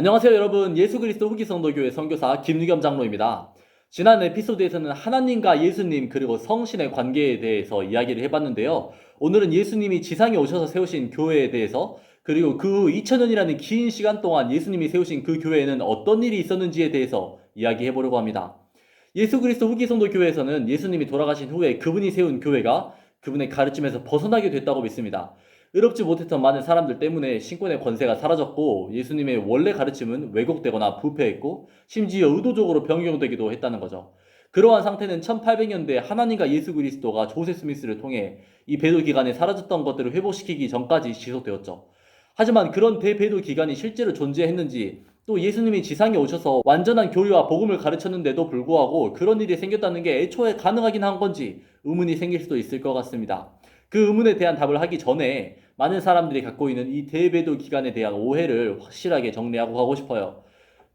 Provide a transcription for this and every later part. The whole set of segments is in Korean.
안녕하세요 여러분. 예수 그리스도 후기 성도교회 선교사 김유겸 장로입니다. 지난 에피소드에서는 하나님과 예수님 그리고 성신의 관계에 대해서 이야기를 해봤는데요. 오늘은 예수님이 지상에 오셔서 세우신 교회에 대해서 그리고 그 후 2000년이라는 긴 시간 동안 예수님이 세우신 그 교회에는 어떤 일이 있었는지에 대해서 이야기해보려고 합니다. 예수 그리스도 후기 성도교회에서는 예수님이 돌아가신 후에 그분이 세운 교회가 그분의 가르침에서 벗어나게 됐다고 믿습니다. 의롭지 못했던 많은 사람들 때문에 신권의 권세가 사라졌고 예수님의 원래 가르침은 왜곡되거나 부패했고 심지어 의도적으로 변경되기도 했다는 거죠. 그러한 상태는 1800년대 하나님과 예수 그리스도가 조셉 스미스를 통해 이 배도 기간에 사라졌던 것들을 회복시키기 전까지 지속되었죠. 하지만 그런 대배도 기간이 실제로 존재했는지 또 예수님이 지상에 오셔서 완전한 교리와 복음을 가르쳤는데도 불구하고 그런 일이 생겼다는 게 애초에 가능하긴 한 건지 의문이 생길 수도 있을 것 같습니다. 그 의문에 대한 답을 하기 전에 많은 사람들이 갖고 있는 이 대배도 기간에 대한 오해를 확실하게 정리하고 가고 싶어요.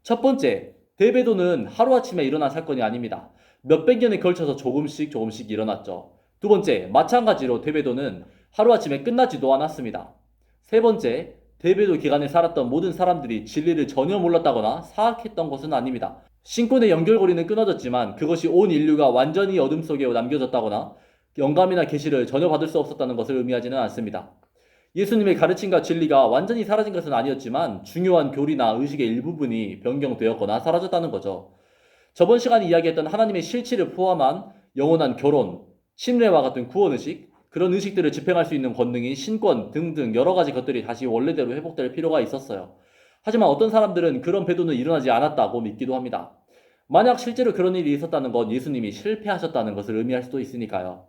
첫 번째, 대배도는 하루아침에 일어난 사건이 아닙니다. 몇백 년에 걸쳐서 조금씩 일어났죠. 두 번째, 마찬가지로 대배도는 하루아침에 끝나지도 않았습니다. 세 번째, 대배도 기간에 살았던 모든 사람들이 진리를 전혀 몰랐다거나 사악했던 것은 아닙니다. 신권의 연결고리는 끊어졌지만 그것이 온 인류가 완전히 어둠 속에 남겨졌다거나 영감이나 계시를 전혀 받을 수 없었다는 것을 의미하지는 않습니다. 예수님의 가르침과 진리가 완전히 사라진 것은 아니었지만 중요한 교리나 의식의 일부분이 변경되었거나 사라졌다는 거죠. 저번 시간에 이야기했던 하나님의 실체를 포함한 영원한 결혼, 침례와 같은 구원의식, 그런 의식들을 집행할 수 있는 권능인 신권 등등 여러 가지 것들이 다시 원래대로 회복될 필요가 있었어요. 하지만 어떤 사람들은 그런 배도는 일어나지 않았다고 믿기도 합니다. 만약 실제로 그런 일이 있었다는 건 예수님이 실패하셨다는 것을 의미할 수도 있으니까요.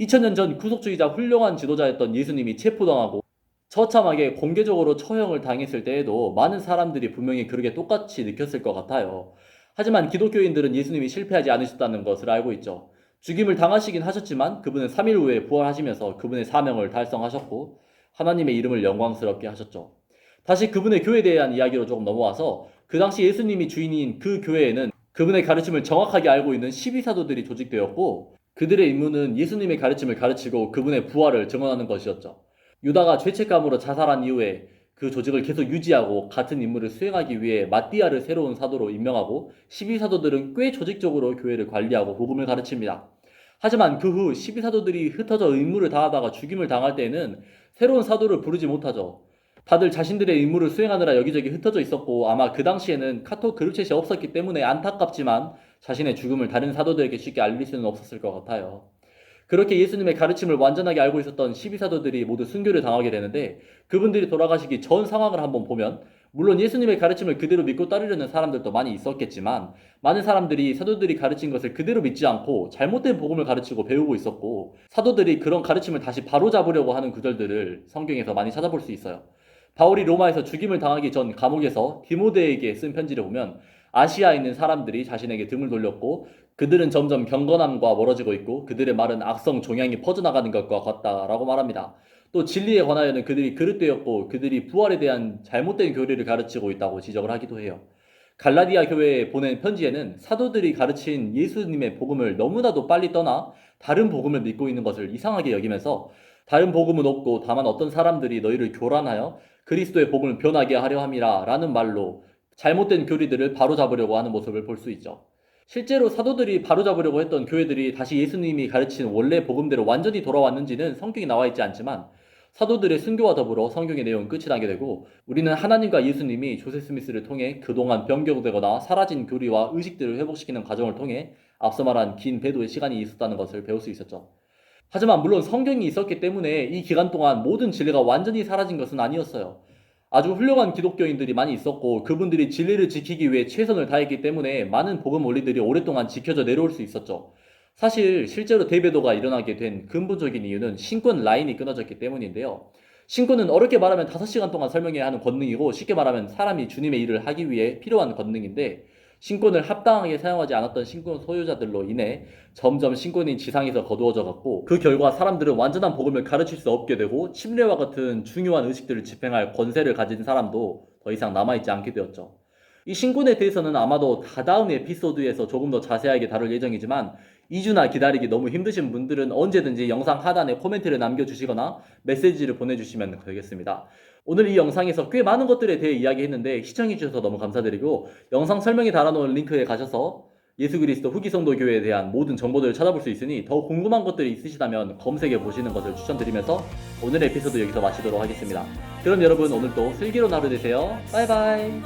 2000년 전 구속주의자 훌륭한 지도자였던 예수님이 체포당하고 처참하게 공개적으로 처형을 당했을 때에도 많은 사람들이 분명히 그렇게 똑같이 느꼈을 것 같아요. 하지만 기독교인들은 예수님이 실패하지 않으셨다는 것을 알고 있죠. 죽임을 당하시긴 하셨지만 그분은 3일 후에 부활하시면서 그분의 사명을 달성하셨고 하나님의 이름을 영광스럽게 하셨죠. 다시 그분의 교회에 대한 이야기로 조금 넘어와서 그 당시 예수님이 주인인 그 교회에는 그분의 가르침을 정확하게 알고 있는 12사도들이 조직되었고 그들의 임무는 예수님의 가르침을 가르치고 그분의 부활을 증언하는 것이었죠. 유다가 죄책감으로 자살한 이후에 그 조직을 계속 유지하고 같은 임무를 수행하기 위해 마띠아를 새로운 사도로 임명하고 12사도들은 꽤 조직적으로 교회를 관리하고 복음을 가르칩니다. 하지만 그 후 12사도들이 흩어져 임무를 다하다가 죽임을 당할 때에는 새로운 사도를 부르지 못하죠. 다들 자신들의 임무를 수행하느라 여기저기 흩어져 있었고 아마 그 당시에는 카톡 그룹챗이 없었기 때문에 안타깝지만 자신의 죽음을 다른 사도들에게 쉽게 알릴 수는 없었을 것 같아요. 그렇게 예수님의 가르침을 완전하게 알고 있었던 12사도들이 모두 순교를 당하게 되는데 그분들이 돌아가시기 전 상황을 한번 보면 물론 예수님의 가르침을 그대로 믿고 따르려는 사람들도 많이 있었겠지만 많은 사람들이 사도들이 가르친 것을 그대로 믿지 않고 잘못된 복음을 가르치고 배우고 있었고 사도들이 그런 가르침을 다시 바로잡으려고 하는 구절들을 성경에서 많이 찾아볼 수 있어요. 바울이 로마에서 죽임을 당하기 전 감옥에서 디모데에게 쓴 편지를 보면 아시아에 있는 사람들이 자신에게 등을 돌렸고 그들은 점점 경건함과 멀어지고 있고 그들의 말은 악성 종양이 퍼져나가는 것과 같다라고 말합니다. 또 진리에 관하여는 그들이 그릇되었고 그들이 부활에 대한 잘못된 교리를 가르치고 있다고 지적을 하기도 해요. 갈라디아 교회에 보낸 편지에는 사도들이 가르친 예수님의 복음을 너무나도 빨리 떠나 다른 복음을 믿고 있는 것을 이상하게 여기면서 다른 복음은 없고 다만 어떤 사람들이 너희를 교란하여 그리스도의 복음을 변하게 하려 함이라 라는 말로 잘못된 교리들을 바로잡으려고 하는 모습을 볼 수 있죠. 실제로 사도들이 바로잡으려고 했던 교회들이 다시 예수님이 가르친 원래 복음대로 완전히 돌아왔는지는 성경에 나와 있지 않지만 사도들의 순교와 더불어 성경의 내용은 끝이 나게 되고 우리는 하나님과 예수님이 조셉 스미스를 통해 그동안 변경되거나 사라진 교리와 의식들을 회복시키는 과정을 통해 앞서 말한 긴 배도의 시간이 있었다는 것을 배울 수 있었죠. 하지만 물론 성경이 있었기 때문에 이 기간 동안 모든 진리가 완전히 사라진 것은 아니었어요. 아주 훌륭한 기독교인들이 많이 있었고 그분들이 진리를 지키기 위해 최선을 다했기 때문에 많은 복음 원리들이 오랫동안 지켜져 내려올 수 있었죠. 사실 실제로 대배도가 일어나게 된 근본적인 이유는 신권 라인이 끊어졌기 때문인데요. 신권은 어렵게 말하면 5시간 동안 설명해야 하는 권능이고 쉽게 말하면 사람이 주님의 일을 하기 위해 필요한 권능인데 신권을 합당하게 사용하지 않았던 신권 소유자들로 인해 점점 신권이 지상에서 거두어져 갔고 그 결과 사람들은 완전한 복음을 가르칠 수 없게 되고 침례와 같은 중요한 의식들을 집행할 권세를 가진 사람도 더 이상 남아있지 않게 되었죠. 이 신권에 대해서는 아마도 다다음 에피소드에서 조금 더 자세하게 다룰 예정이지만 2주나 기다리기 너무 힘드신 분들은 언제든지 영상 하단에 코멘트를 남겨주시거나 메시지를 보내주시면 되겠습니다. 오늘 이 영상에서 꽤 많은 것들에 대해 이야기했는데 시청해주셔서 너무 감사드리고 영상 설명에 달아놓은 링크에 가셔서 예수 그리스도 후기 성도 교회에 대한 모든 정보들을 찾아볼 수 있으니 더 궁금한 것들이 있으시다면 검색해 보시는 것을 추천드리면서 오늘의 에피소드 여기서 마치도록 하겠습니다. 그럼 여러분 오늘도 슬기로운 하루 되세요. 바이바이.